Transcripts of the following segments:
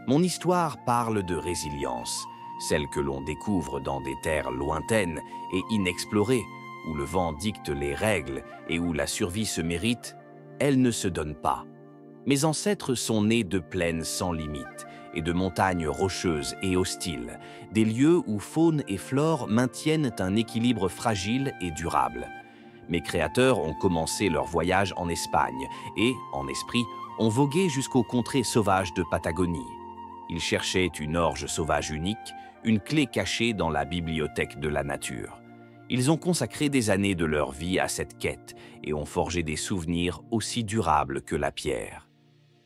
Mon histoire parle de résilience, celle que l'on découvre dans des terres lointaines et inexplorées, où le vent dicte les règles et où la survie se mérite. Elle ne se donne pas. Mes ancêtres sont nés de plaines sans limite et de montagnes rocheuses et hostiles, des lieux où faune et flore maintiennent un équilibre fragile et durable. Mes créateurs ont commencé leur voyage en Espagne et, en esprit, ont vogué jusqu'aux contrées sauvages de Patagonie. Ils cherchaient une orge sauvage unique, une clé cachée dans la bibliothèque de la nature. Ils ont consacré des années de leur vie à cette quête et ont forgé des souvenirs aussi durables que la pierre.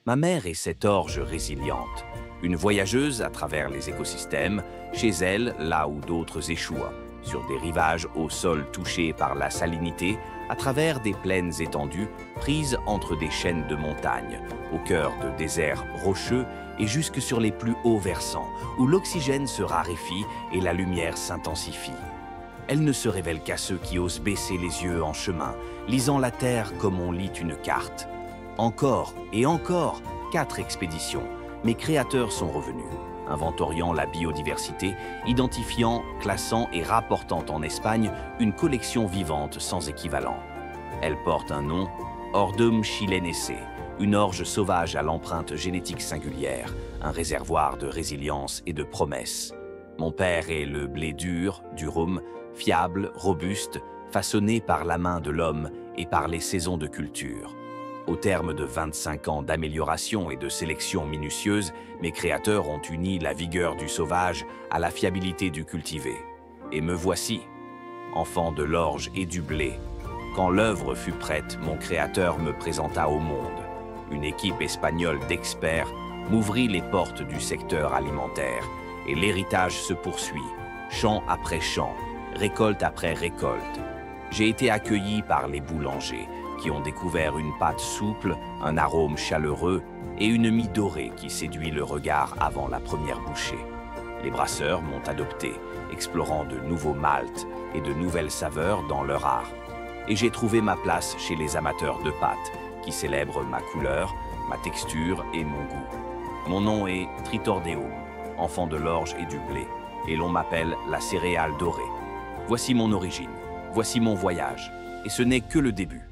Ma mère est cette orge résiliente, une voyageuse à travers les écosystèmes, chez elle là où d'autres échouent, sur des rivages au sol touchés par la salinité, à travers des plaines étendues prises entre des chaînes de montagnes, au cœur de déserts rocheux et jusque sur les plus hauts versants, où l'oxygène se raréfie et la lumière s'intensifie. Elle ne se révèle qu'à ceux qui osent baisser les yeux en chemin, lisant la terre comme on lit une carte. Encore et encore, 4 expéditions. Mes créateurs sont revenus, inventoriant la biodiversité, identifiant, classant et rapportant en Espagne une collection vivante sans équivalent. Elle porte un nom, Ordum chilense, une orge sauvage à l'empreinte génétique singulière, un réservoir de résilience et de promesses. Mon père est le blé dur, durum, fiable, robuste, façonné par la main de l'homme et par les saisons de culture. Au terme de 25 ans d'amélioration et de sélection minutieuse, mes créateurs ont uni la vigueur du sauvage à la fiabilité du cultivé. Et me voici, enfant de l'orge et du blé. Quand l'œuvre fut prête, mon créateur me présenta au monde. Une équipe espagnole d'experts m'ouvrit les portes du secteur alimentaire et l'héritage se poursuit, champ après champ, récolte après récolte. J'ai été accueilli par les boulangers qui ont découvert une pâte souple, un arôme chaleureux et une mie dorée qui séduit le regard avant la première bouchée. Les brasseurs m'ont adopté, explorant de nouveaux maltes et de nouvelles saveurs dans leur art. Et j'ai trouvé ma place chez les amateurs de pâtes, qui célèbrent ma couleur, ma texture et mon goût. Mon nom est Tritordeo, enfant de l'orge et du blé, et l'on m'appelle la céréale dorée. Voici mon origine, voici mon voyage, et ce n'est que le début.